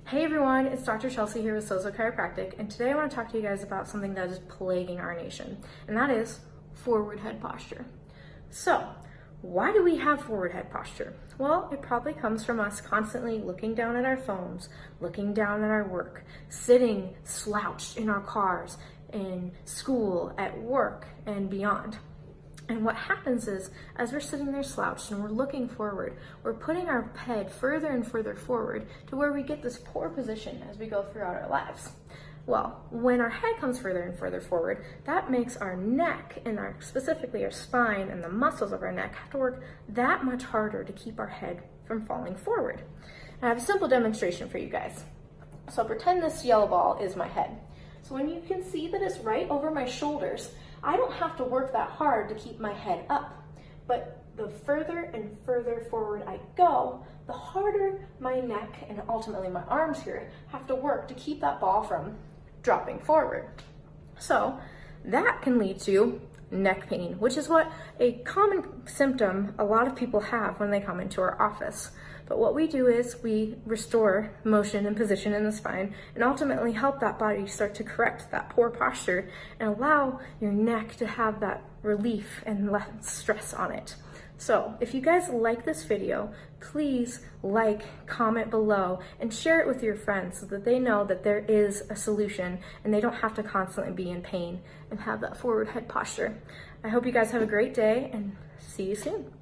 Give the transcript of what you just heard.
Hey everyone, it's Dr. Chelsea here with Sozo Chiropractic, and today I want to talk to you guys about something that is plaguing our nation, and that is forward head posture. So, why do we have forward head posture? Well, it probably comes from us constantly looking down at our phones, looking down at our work, sitting slouched in our cars, in school, at work, and beyond. And what happens is, as we're sitting there slouched and we're looking forward, we're putting our head further and further forward to where we get this poor position as we go throughout our lives. Well, when our head comes further and further forward, that makes our neck and specifically our spine and the muscles of our neck have to work that much harder to keep our head from falling forward. And I have a simple demonstration for you guys. So pretend this yellow ball is my head. So when you can see that it's right over my shoulders, I don't have to work that hard to keep my head up, but the further and further forward I go, the harder my neck and ultimately my arms here have to work to keep that ball from dropping forward. So that can lead to neck pain, which is what a common symptom a lot of people have when they come into our office. But what we do is we restore motion and position in the spine and ultimately help that body start to correct that poor posture and allow your neck to have that relief and less stress on it. So if you guys like this video, please like, comment below, and share it with your friends so that they know that there is a solution and they don't have to constantly be in pain and have that forward head posture. I hope you guys have a great day and see you soon.